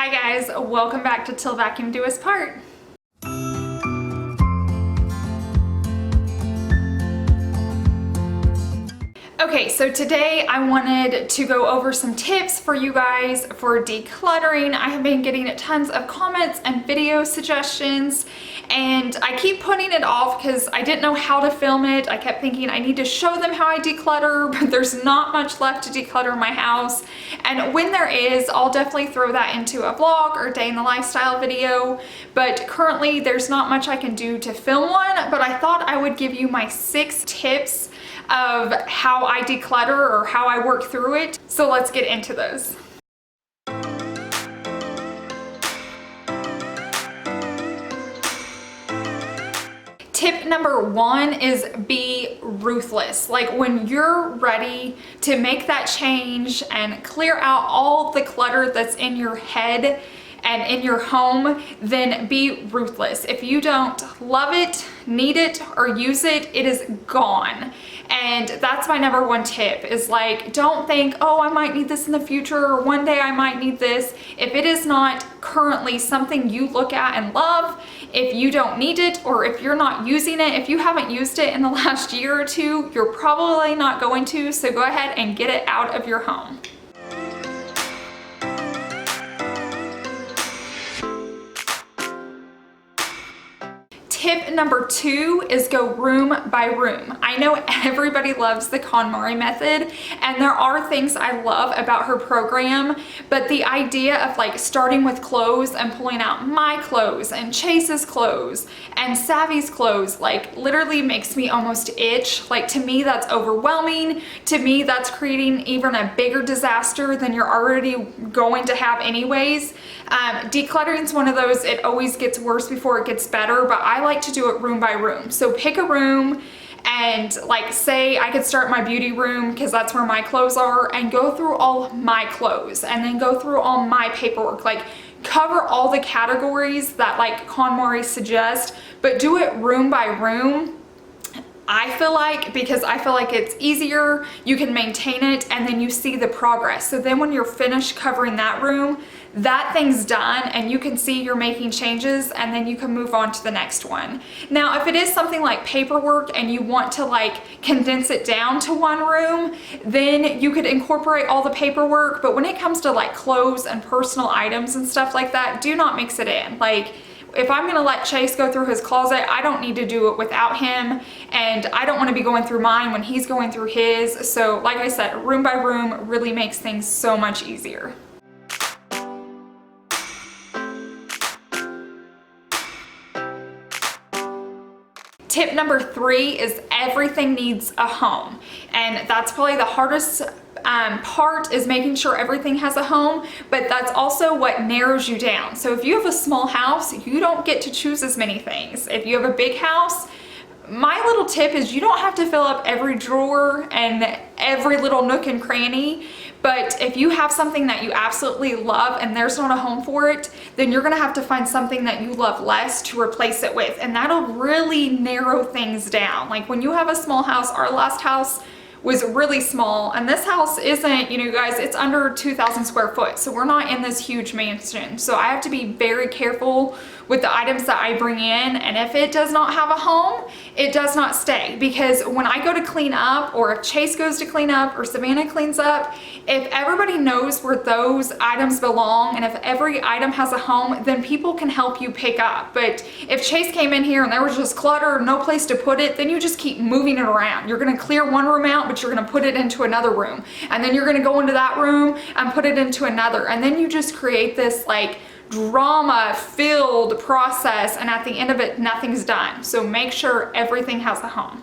Hi guys, welcome back to Till Vacuum Do Us Part. Okay, so today I wanted to go over some tips for you guys for decluttering. I have been getting tons of comments and video suggestions, and I keep putting it off because I didn't know how to film it. I kept thinking I need to show them how I declutter, but there's not much left to declutter my house. And when there is, I'll definitely throw that into a vlog or day in the lifestyle video. But currently there's not much I can do to film one, but I thought I would give you my 6 tips of how I declutter or how I work through it. So let's get into those. Tip number 1 is be ruthless. Like when you're ready to make that change and clear out all the clutter that's in your head and in your home, then be ruthless. If you don't love it, need it, or use it, it is gone. And that's my number 1 tip, is like, don't think, oh, I might need this in the future, or one day I might need this. If it is not currently something you look at and love, if you don't need it, or if you're not using it, if you haven't used it in the last year or 2, you're probably not going to, so go ahead and get it out of your home. Tip number 2 is go room by room. I know everybody loves the KonMari method, and there are things I love about her program, but the idea of like starting with clothes and pulling out my clothes and Chase's clothes and Savvy's clothes, like literally makes me almost itch. Like to me, that's overwhelming. To me, that's creating even a bigger disaster than you're already going to have anyways. Decluttering is one of those, it always gets worse before it gets better, but I like to do it room by room. So pick a room and like say I could start my beauty room because that's where my clothes are, and go through all my clothes and then go through all my paperwork. Like cover all the categories that like KonMari suggests, but do it room by room. I feel like, because I feel like it's easier, you can maintain it, and then you see the progress. So then when you're finished covering that room, that thing's done and you can see you're making changes, and then you can move on to the next one. Now, if it is something like paperwork and you want to like condense it down to one room, then you could incorporate all the paperwork. But when it comes to like clothes and personal items and stuff like that, do not mix it in. Like, if I'm gonna let Chase go through his closet, I don't need to do it without him, and I don't wanna be going through mine when he's going through his. So like I said, room by room really makes things so much easier. Tip number 3 is everything needs a home, and that's probably the hardest part, is making sure everything has a home, but that's also what narrows you down. So if you have a small house, you don't get to choose as many things. If you have a big house, my little tip is you don't have to fill up every drawer and every little nook and cranny. But if you have something that you absolutely love and there's not a home for it, then you're gonna have to find something that you love less to replace it with. And that'll really narrow things down. Like when you have a small house, our last house was really small, and this house isn't, you know, guys, it's under 2,000 square foot, so we're not in this huge mansion. So I have to be very careful with the items that I bring in, and if it does not have a home, it does not stay. Because when I go to clean up, or if Chase goes to clean up, or Savannah cleans up, if everybody knows where those items belong, and if every item has a home, then people can help you pick up. But if Chase came in here and there was just clutter, no place to put it, then you just keep moving it around. You're gonna clear one room out, but you're gonna put it into another room, and then you're gonna go into that room and put it into another, and then you just create this like drama filled process, and at the end of it, nothing's done. So make sure everything has a home.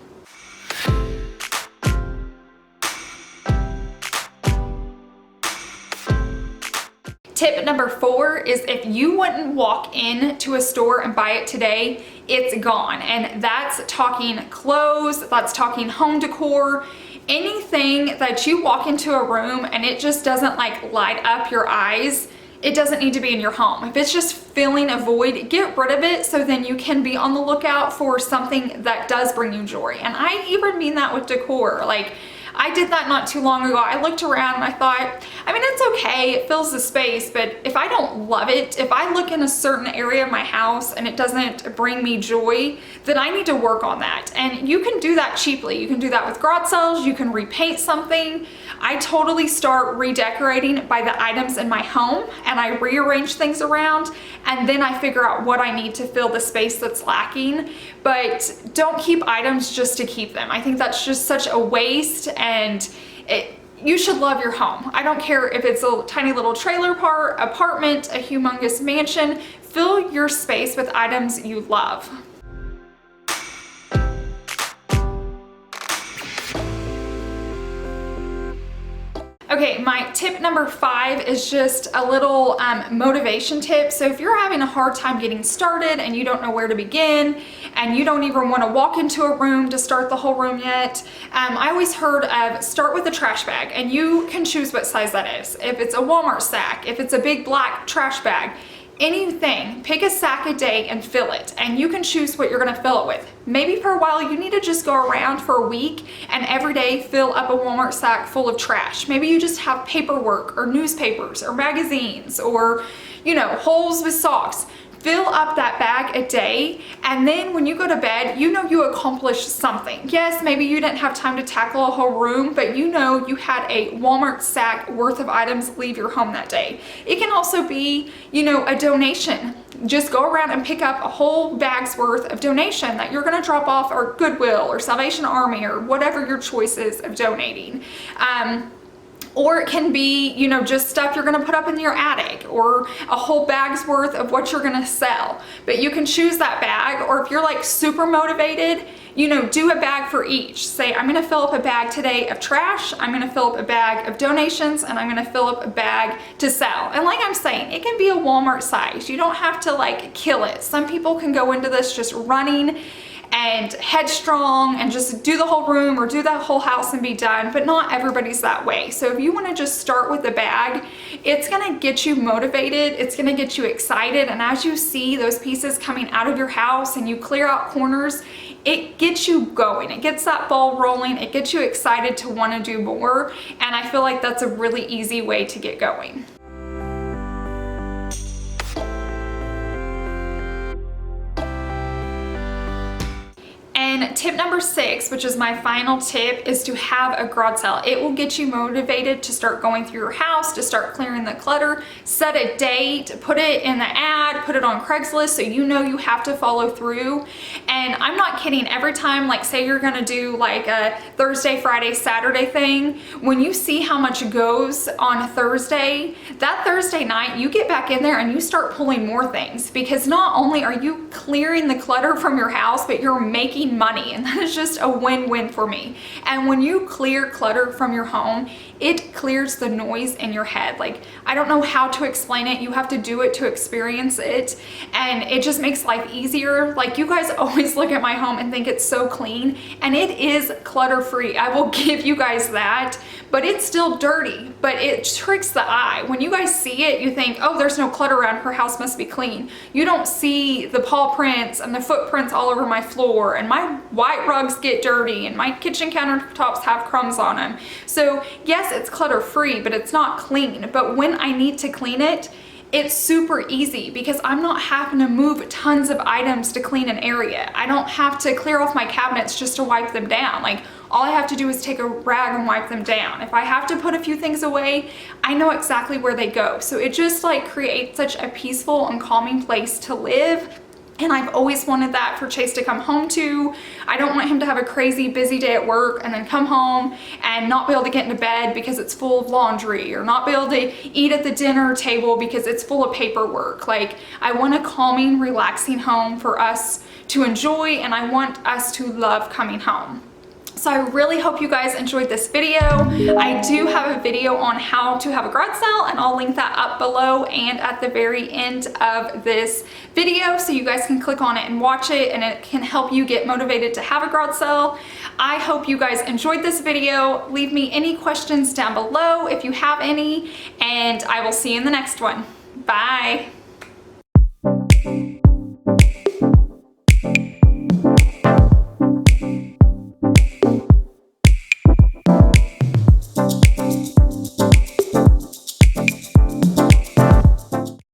Tip number 4 is if you wouldn't walk into a store and buy it today, it's gone. And that's talking clothes, that's talking home decor, anything that you walk into a room and it just doesn't like light up your eyes, it doesn't need to be in your home. If it's just filling a void, get rid of it, so then you can be on the lookout for something that does bring you joy. And I even mean that with decor. Like I did that not too long ago. I looked around and I thought, I mean, it's okay, it fills the space, but if I don't love it, if I look in a certain area of my house and it doesn't bring me joy, then I need to work on that. And you can do that cheaply. You can do that with garage sales, you can repaint something. I totally start redecorating by the items in my home, and I rearrange things around, and then I figure out what I need to fill the space that's lacking. But don't keep items just to keep them. I think that's just such a waste, and you should love your home. I don't care if it's a tiny little trailer park, apartment, a humongous mansion. Fill your space with items you love. Okay, my tip number 5 is just a little motivation tip. So if you're having a hard time getting started and you don't know where to begin and you don't even want to walk into a room to start the whole room yet, I always heard of start with a trash bag, and you can choose what size that is. If it's a Walmart sack, if it's a big black trash bag, anything, pick a sack a day and fill it, and you can choose what you're gonna fill it with. Maybe for a while you need to just go around for a week and every day fill up a Walmart sack full of trash. Maybe you just have paperwork or newspapers or magazines or, you know, holes with socks. Fill up that bag a day, and then when you go to bed, you know you accomplished something. Yes, maybe you didn't have time to tackle a whole room, but you know you had a Walmart sack worth of items leave your home that day. It can also be, you know, a donation. Just go around and pick up a whole bag's worth of donation that you're gonna drop off or Goodwill or Salvation Army or whatever your choice is of donating. Or it can be, you know, just stuff you're gonna put up in your attic, or a whole bag's worth of what you're gonna sell. But you can choose that bag, or if you're like super motivated, you know, do a bag for each. Say, I'm gonna fill up a bag today of trash, I'm gonna fill up a bag of donations, and I'm gonna fill up a bag to sell. And like I'm saying, it can be a Walmart size. You don't have to like kill it. Some people can go into this just running and headstrong and just do the whole room or do that whole house and be done, but not everybody's that way. So if you want to just start with a bag, it's going to get you motivated, it's going to get you excited, and as you see those pieces coming out of your house and you clear out corners, it gets you going, it gets that ball rolling, it gets you excited to want to do more, and I feel like that's a really easy way to get going. And tip number 6, which is my final tip, is to have a garage sale. It will get you motivated to start going through your house, to start clearing the clutter. Set a date, put it in the ad, put it on Craigslist so you know you have to follow through. And I'm not kidding, every time, like say you're gonna do like a Thursday, Friday, Saturday thing, when you see how much goes on a Thursday, that Thursday night you get back in there and you start pulling more things, because not only are you clearing the clutter from your house, but you're making money, and that is just a win-win for me. And when you clear clutter from your home, it clears the noise in your head. Like, I don't know how to explain it, you have to do it to experience it, and it just makes life easier. Like, you guys always look at my home and think it's so clean, and it is clutter free, I will give you guys that, but it's still dirty, but it tricks the eye. When you guys see it, you think, oh, there's no clutter around, her house must be clean. You don't see the paw prints and the footprints all over my floor, and my white rugs get dirty, and my kitchen countertops have crumbs on them. So yes, it's clutter free, but it's not clean. But when I need to clean it, it's super easy because I'm not having to move tons of items to clean an area. I don't have to clear off my cabinets just to wipe them down. Like, all I have to do is take a rag and wipe them down. If I have to put a few things away, I know exactly where they go. So it just like creates such a peaceful and calming place to live. And I've always wanted that for Chase to come home to. I don't want him to have a crazy busy day at work and then come home and not be able to get into bed because it's full of laundry, or not be able to eat at the dinner table because it's full of paperwork. Like, I want a calming, relaxing home for us to enjoy, and I want us to love coming home. So I really hope you guys enjoyed this video. I do have a video on how to have a garage sale, and I'll link that up below and at the very end of this video, so you guys can click on it and watch it, and it can help you get motivated to have a garage sale. I hope you guys enjoyed this video. Leave me any questions down below if you have any, and I will see you in the next one. Bye.